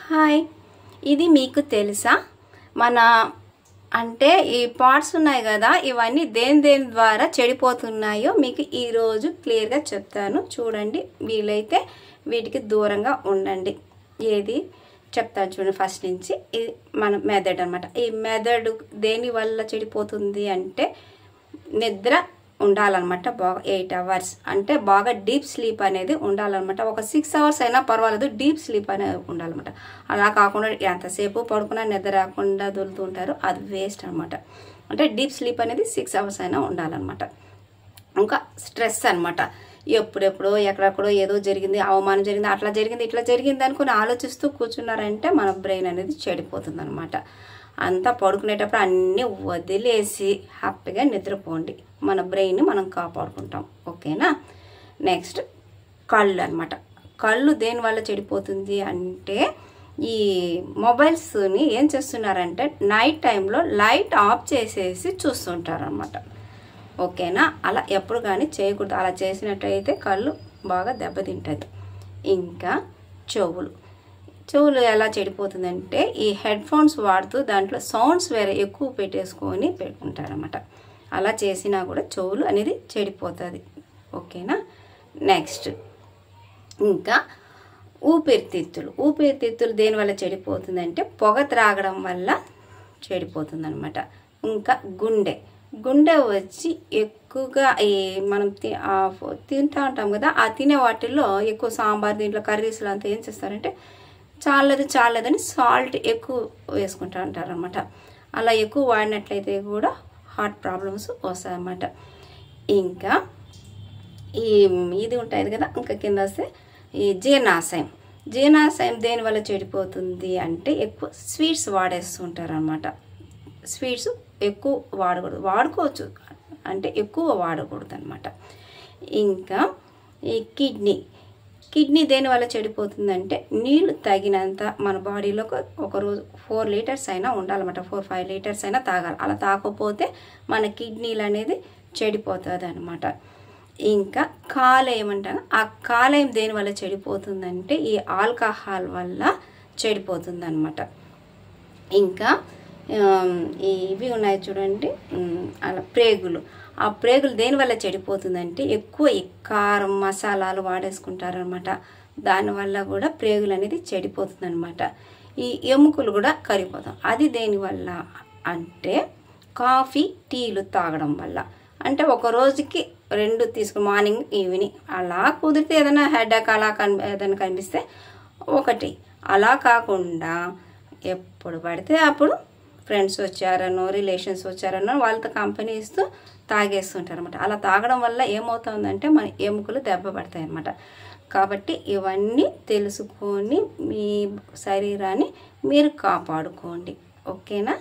Hi, ఇది మీకు తెలుసా? మన అంటే ఈ పార్ట్స్ ఉన్నాయి కదా, ఇవన్నీ దేని ద్వారా చెడిపోతున్నాయో మీకు ఈరోజు క్లియర్గా చెప్తాను. చూడండి, వీలైతే వీటికి దూరంగా ఉండండి. ఏది చెప్తాను చూడండి. ఫస్ట్ నుంచి ఇది మన మెథడ్ అనమాట. ఈ మెథడ్ దేని వల్ల చెడిపోతుంది అంటే, నిద్ర ఉండాలన్నమాట. బాగా 8 అవర్స్ అంటే బాగా డీప్ స్లీప్ అనేది ఉండాలన్నమాట. ఒక 6 అవర్స్ అయినా పర్వాలేదు, డీప్ స్లీప్ అనేది ఉండాలన్నమాట. అలా కాకుండా ఎంతసేపు పడుకున్నా నిద్ర రాకుండా దొరుకుతుంటారు, అది వేస్ట్ అనమాట. అంటే డీప్ స్లీప్ అనేది 6 అవర్స్ అయినా ఉండాలన్నమాట. ఇంకా స్ట్రెస్ అనమాట. ఎప్పుడెప్పుడో ఎక్కడెక్కడో ఏదో జరిగింది, అవమానం జరిగింది, అట్లా జరిగింది ఇట్లా జరిగింది అనుకుని ఆలోచిస్తూ కూర్చున్నారంటే మన బ్రెయిన్ అనేది చెడిపోతుంది అనమాట. అంతా పడుకునేటప్పుడు అన్నీ వదిలేసి హ్యాపీగా నిద్రపోండి. మన బ్రెయిన్ని మనం కాపాడుకుంటాం. ఓకేనా? నెక్స్ట్ కళ్ళు అనమాట. కళ్ళు దేనివల్ల చెడిపోతుంది అంటే, ఈ మొబైల్స్ని ఏం చేస్తున్నారంటే నైట్ టైంలో లైట్ ఆఫ్ చేసేసి చూస్తుంటారు అనమాట. ఓకేనా? అలా ఎప్పుడు కానీ చేయకూడదు. అలా చేసినట్టయితే కళ్ళు బాగా దెబ్బతింటుంది. ఇంకా చెవులు ఎలా చెడిపోతుందంటే, ఈ హెడ్ ఫోన్స్ వాడుతూ దాంట్లో సౌండ్స్ వేరే ఎక్కువ పెట్టేసుకొని పెట్టుకుంటారన్నమాట. అలా చేసినా కూడా చెవులు అనేది చెడిపోతుంది. ఓకేనా? నెక్స్ట్ ఇంకా ఊపిరితిత్తులు దేనివల్ల చెడిపోతుందంటే, పొగ త్రాగడం వల్ల చెడిపోతుంది. ఇంకా గుండె వచ్చి ఎక్కువగా ఈ మనం తింటా ఉంటాం కదా, ఆ తినే వాటిల్లో ఎక్కువ సాంబార్, దీంట్లో కర్రీస్లో అంతా ఏం చేస్తారంటే చాలేదని సాల్ట్ ఎక్కువ వేసుకుంటూ ఉంటారు అనమాట. అలా ఎక్కువ వాడినట్లయితే కూడా హార్ట్ ప్రాబ్లమ్స్ వస్తాయన్నమాట. ఇంకా ఇది ఉంటుంది కదా, ఇంకా కింద వస్తే ఈ జీర్ణాశయం దేనివల్ల చెడిపోతుంది అంటే, ఎక్కువ స్వీట్స్ వాడేస్తుంటారు అనమాట. స్వీట్స్ ఎక్కువ వాడుకోవచ్చు అంటే ఎక్కువ వాడకూడదు అనమాట. ఇంకా ఈ కిడ్నీ దేనివల్ల చెడిపోతుందంటే, నీళ్ళు తగినంత మన బాడీలో ఒక రోజు 4 లీటర్స్ అయినా ఉండాలన్నమాట. 4-5 లీటర్స్ అయినా తాగాలి. అలా తాగకపోతే మన కిడ్నీలు అనేది చెడిపోతుంది అనమాట. ఇంకా కాలేయం అంటారు. ఆ కాలేయం దేనివల్ల చెడిపోతుందంటే, ఈ ఆల్కహాల్ వల్ల చెడిపోతుంది అనమాట. ఇంకా ఇవి ఉన్నాయి చూడండి, అలా ఆ ప్రేగులు దేనివల్ల చెడిపోతుందంటే, ఎక్కువ ఈ కారం మసాలాలు వాడేసుకుంటారనమాట. దానివల్ల కూడా ప్రేగులు అనేది చెడిపోతుంది అనమాట. ఈ ఎముకలు కూడా కరిగిపోతాం. అది దేనివల్ల అంటే, కాఫీ టీలు తాగడం వల్ల. అంటే ఒక రోజుకి 2 తీసుకుని మార్నింగ్ ఈవినింగ్ అలా కుదిరితే, ఏదైనా హెడేక్ అలా ఏదైనా కనిపిస్తే 1. అలా కాకుండా ఎప్పుడు పడితే అప్పుడు ఫ్రెండ్స్ వచ్చారనో రిలేషన్స్ వచ్చారనో వాళ్ళతో కంపెనీ ఇస్తూ తాగేస్తుంటారు అనమాట. అలా తాగడం వల్ల ఏమవుతుందంటే మన ఎముకలు దెబ్బ పడతాయి అన్నమాట. కాబట్టి ఇవన్నీ తెలుసుకొని మీ శరీరాన్ని మీరు కాపాడుకోండి. ఓకేనా?